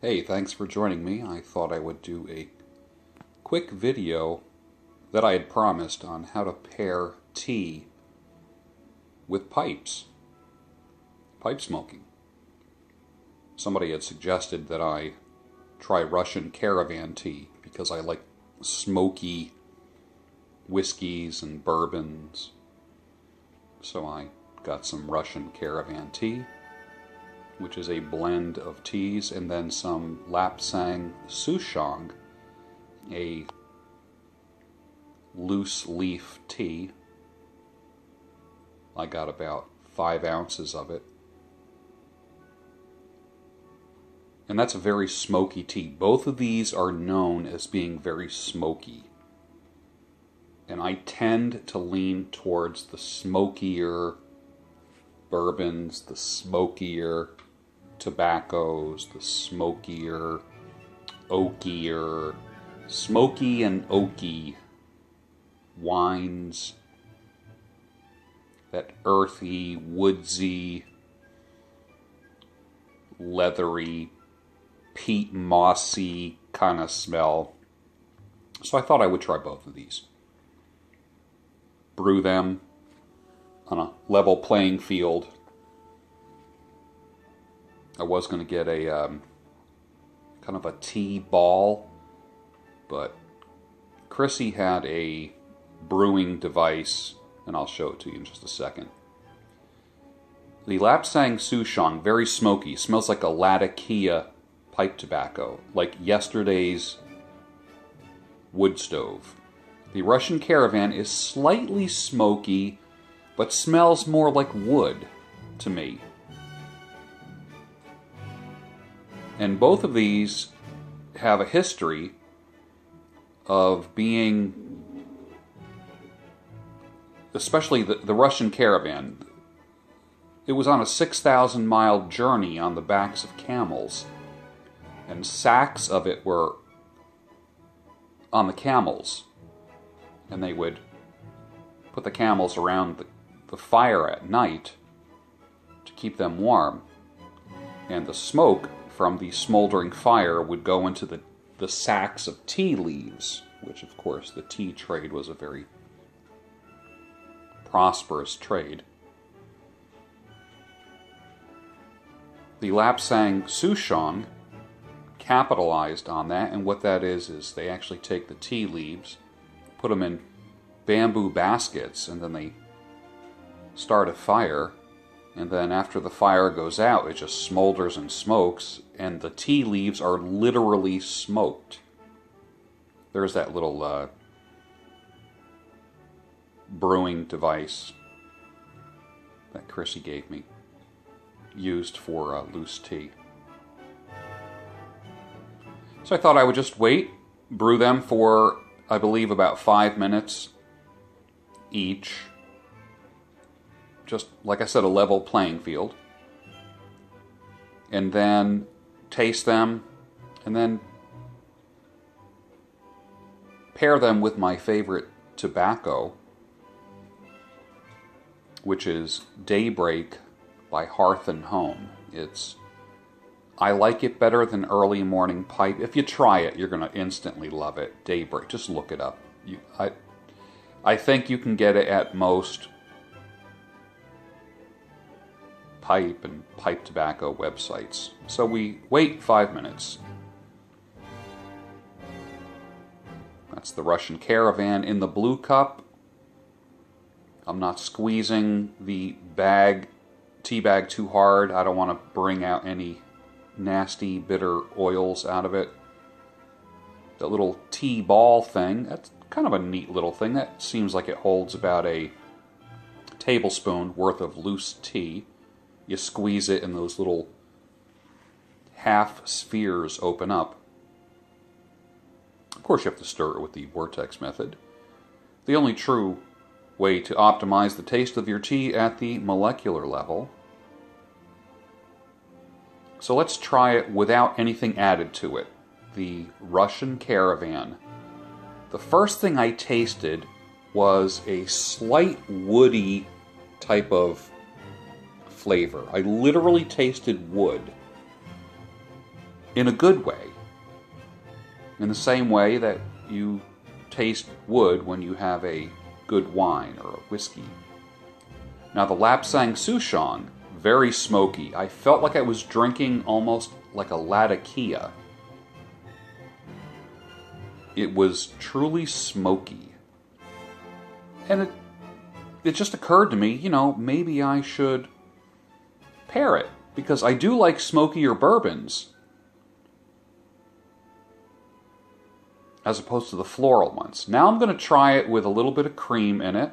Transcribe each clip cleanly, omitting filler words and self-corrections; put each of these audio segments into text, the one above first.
Hey, thanks for joining me. I thought I would do a quick video that I had promised on how to pair tea with pipes, pipe smoking. Somebody had suggested that I try Russian caravan tea because I like smoky whiskeys and bourbons. So I got some Russian caravan tea, which is a blend of teas, and then some Lapsang Souchong, a loose leaf tea. I got about 5 ounces of it. And that's a very smoky tea. Both of these are known as being very smoky. And I tend to lean towards the smokier bourbons, the smokier tobaccos, the smokier, oakier, smoky and oaky wines, that earthy, woodsy, leathery, peat mossy kind of smell. So I thought I would try both of these. Brew them on a level playing field. I was going to get a kind of a tea ball, but Chrissy had a brewing device, and I'll show it to you in just a second. The Lapsang Souchong, very smoky, smells like a Latakia pipe tobacco, like yesterday's wood stove. The Russian Caravan is slightly smoky, but smells more like wood to me. And both of these have a history of being, especially the Russian Caravan, it was on a 6,000-mile journey on the backs of camels, and sacks of it were on the camels, and they would put the camels around the fire at night to keep them warm, and the smoke from the smoldering fire would go into the sacks of tea leaves, which of course the tea trade was a very prosperous trade. The Lapsang Souchong capitalized on that, and what that is they actually take the tea leaves, put them in bamboo baskets, and then they start a fire, and then after the fire goes out, it just smolders and smokes, and the tea leaves are literally smoked. There's that little brewing device that Chrissy gave me, used for loose tea. So I thought I would just wait, brew them for, I believe, about 5 minutes each. Just, like I said, a level playing field. And then taste them, and then pair them with my favorite tobacco, which is Daybreak by Hearth and Home. I like it better than Early Morning Pipe. If you try it, you're going to instantly love it. Daybreak, just look it up. I think you can get it at most pipe and pipe tobacco websites. So we wait 5 minutes. That's the Russian Caravan in the blue cup. I'm not squeezing the tea bag too hard. I don't want to bring out any nasty, bitter oils out of it. The little tea ball thing, that's kind of a neat little thing. That seems like it holds about a tablespoon worth of loose tea. You squeeze it and those little half spheres open up. Of course you have to stir it with the vortex method. The only true way to optimize the taste of your tea at the molecular level. So let's try it without anything added to it. The Russian Caravan. The first thing I tasted was a slight woody type of flavor. I literally tasted wood. in a good way. In the same way that you taste wood when you have a good wine or a whiskey. Now the Lapsang Souchong, very smoky. I felt like I was drinking almost like a Latakia. It was truly smoky. And it just occurred to me, you know, maybe I should pair it. Because I do like smokier bourbons, as opposed to the floral ones. Now I'm going to try it with a little bit of cream in it,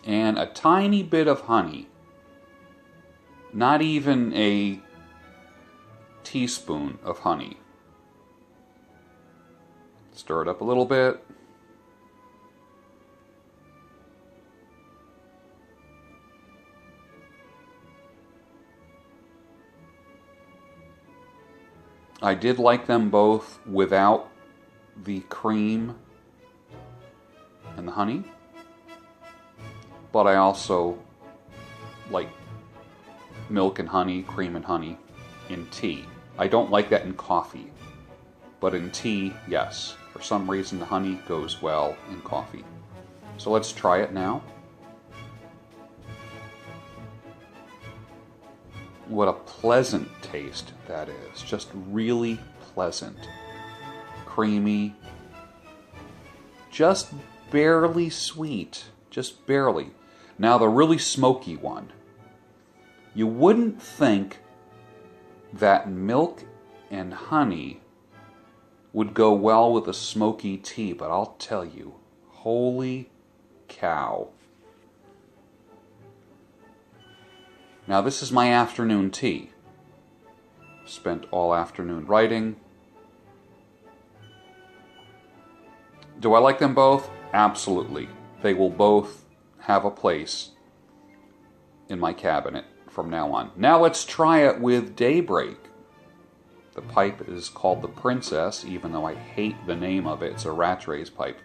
and a tiny bit of honey. Not even a teaspoon of honey. Stir it up a little bit. I did like them both without the cream and the honey, but I also like milk and honey, cream and honey in tea. I don't like that in coffee, but in tea, yes. For some reason, the honey goes well in coffee. So let's try it now. What a pleasant taste that is. Just really pleasant. Creamy. Just barely sweet. Just barely. Now the really smoky one. You wouldn't think that milk and honey would go well with a smoky tea, but I'll tell you, holy cow. Now this is my afternoon tea. Spent all afternoon writing. Do I like them both? Absolutely. They will both have a place in my cabinet from now on. Now let's try it with Daybreak. The pipe is called the Princess, even though I hate the name of it. It's a Rattray's pipe.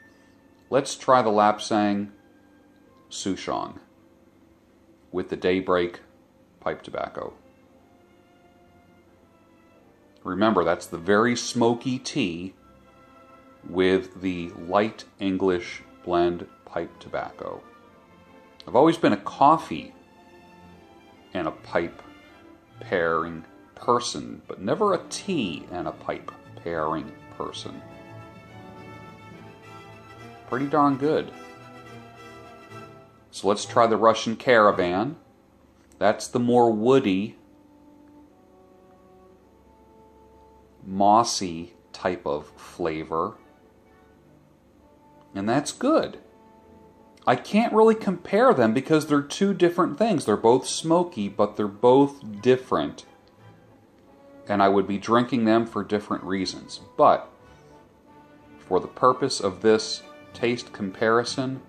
Let's try the Lapsang Souchong with the Daybreak pipe tobacco. Remember, that's the very smoky tea with the light English blend pipe tobacco. I've always been a coffee and a pipe pairing person, but never a tea and a pipe pairing person. Pretty darn good. So let's try the Russian Caravan. That's the more woody, mossy type of flavor. And that's good. I can't really compare them because they're two different things. They're both smoky, but they're both different. And I would be drinking them for different reasons. But for the purpose of this taste comparison,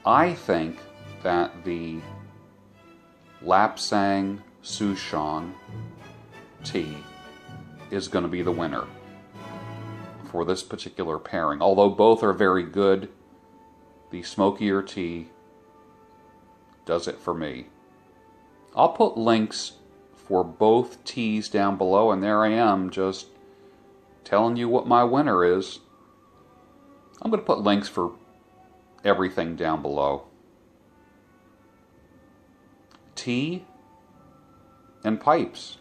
I think that the Lapsang Souchong tea is going to be the winner for this particular pairing. Although both are very good, the smokier tea does it for me. I'll put links for both teas down below, and there I am just telling you what my winner is. I'm going to put links for everything down below. Tea and pipes.